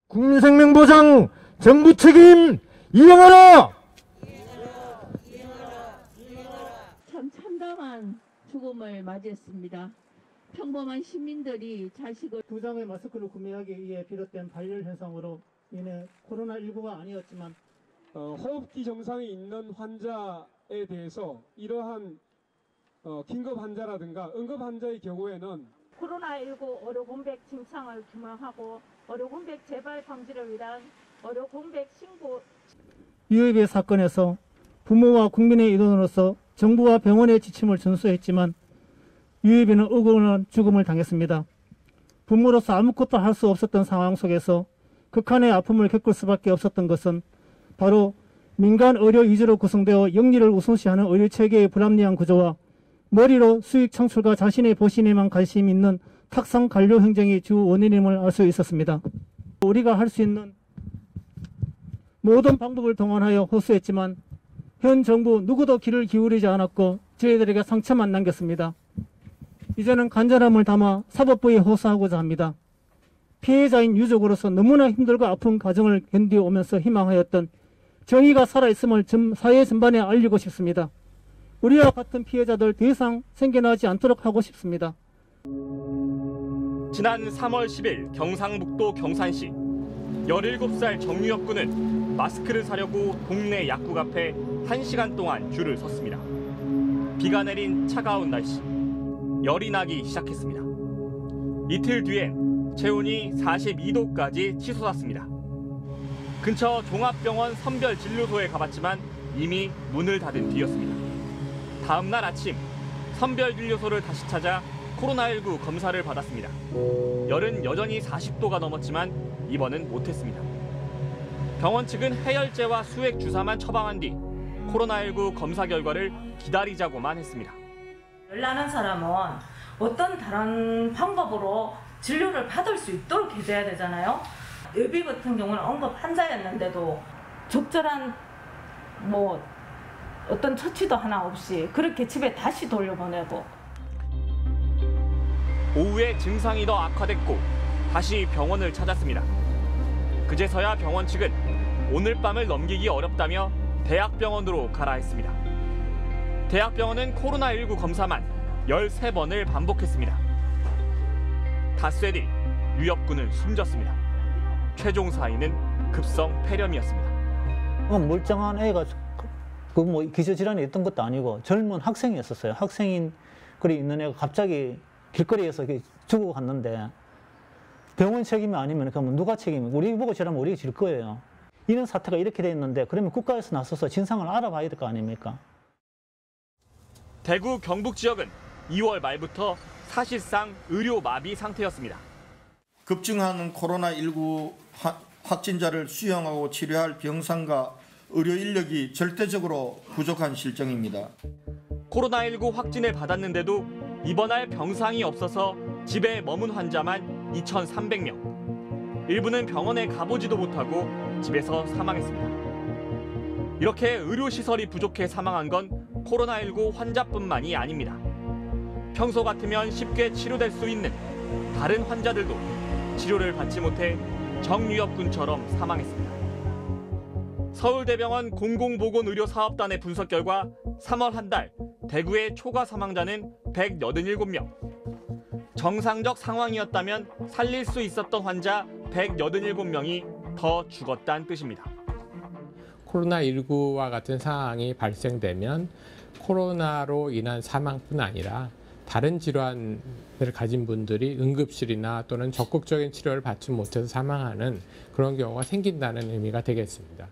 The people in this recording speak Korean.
국민생명보장 정부 책임 이행하라! 참 참담한 죽음을 맞이했습니다. 평범한 시민들이 자식을 2장의 마스크를 구매하기 위해 비롯된 발열 현상으로 인해 코로나19가 아니었지만 호흡기 증상이 있는 환자에 대해서 이러한 긴급 환자라든가 응급 환자의 경우에는 코로나19 의료 공백 진상을 규명하고 의료 공백 재발 방지를 위한 의료 공백 신고. 유해배 사건에서 부모와 국민의 일원으로서 정부와 병원의 지침을 준수했지만 유해배는 억울한 죽음을 당했습니다. 부모로서 아무것도 할 수 없었던 상황 속에서 극한의 아픔을 겪을 수밖에 없었던 것은 바로 민간 의료 위주로 구성되어 영리를 우선시하는 의료체계의 불합리한 구조와 머리로 수익 창출과 자신의 보신에만 관심 있는 탁상 관료 행정이 주 원인임을 알 수 있었습니다. 우리가 할 수 있는 모든 방법을 동원하여 호소했지만 현 정부 누구도 귀를 기울이지 않았고 저희들에게 상처만 남겼습니다. 이제는 간절함을 담아 사법부에 호소하고자 합니다. 피해자인 유족으로서 너무나 힘들고 아픈 과정을 견디오면서 희망하였던 정의가 살아있음을 사회 전반에 알리고 싶습니다. 우리와 같은 피해자들 더 이상 생겨나지 않도록 하고 싶습니다. 지난 3월 10일 경상북도 경산시 17살 정유엽 군은 마스크를 사려고 동네 약국 앞에 1시간 동안 줄을 섰습니다. 비가 내린 차가운 날씨, 열이 나기 시작했습니다. 이틀 뒤엔 체온이 42도까지 치솟았습니다. 근처 종합병원 선별진료소에 가봤지만 이미 문을 닫은 뒤였습니다. 다음 날 아침 선별진료소를 다시 찾아 코로나19 검사를 받았습니다. 열은 여전히 40도가 넘었지만 입원은 못했습니다. 병원 측은 해열제와 수액 주사만 처방한 뒤 코로나19 검사 결과를 기다리자고만 했습니다. 열 나는 사람은 어떤 다른 방법으로 진료를 받을 수 있도록 해줘야 되잖아요. 여비 같은 경우는 응급 환자였는데도 적절한 어떤 처치도 하나 없이 그렇게 집에 다시 돌려보내고. 오후에 증상이 더 악화됐고 다시 병원을 찾았습니다. 그제서야 병원 측은 오늘 밤을 넘기기 어렵다며 대학병원으로 가라 했습니다. 대학병원은 코로나19 검사만 13번을 반복했습니다. 닷새 뒤 유엽 군은 숨졌습니다. 최종 사인은 급성 폐렴이었습니다. 멀쩡한 애가 기저질환이 있던 것도 아니고 젊은 학생이었어요. 학생인 그리 있는 애가 갑자기 길거리에서 죽어갔는데 병원 책임이 아니면 그러면 누가 책임이에요? 우리 보고 저라면 우리가 질 거예요. 이런 사태가 이렇게 돼 있는데 그러면 국가에서 나서서 진상을 알아봐야 될 거 아닙니까? 대구 경북 지역은 2월 말부터 사실상 의료 마비 상태였습니다. 급증하는 코로나19 확진자를 수용하고 치료할 병상과 의료 인력이 절대적으로 부족한 실정입니다. 코로나19 확진을 받았는데도 입원할 병상이 없어서 집에 머문 환자만 2,300명. 일부는 병원에 가보지도 못하고 집에서 사망했습니다. 이렇게 의료시설이 부족해 사망한 건 코로나19 환자뿐만이 아닙니다. 평소 같으면 쉽게 치료될 수 있는 다른 환자들도 치료를 받지 못해 정유엽 군처럼 사망했습니다. 서울대병원 공공보건의료사업단의 분석 결과 3월 한 달 대구의 초과 사망자는 187명. 정상적 상황이었다면 살릴 수 있었던 환자 187명이 더 죽었다는 뜻입니다. 코로나19와 같은 상황이 발생되면 코로나로 인한 사망뿐 아니라 다른 질환을 가진 분들이 응급실이나 또는 적극적인 치료를 받지 못해서 사망하는 그런 경우가 생긴다는 의미가 되겠습니다.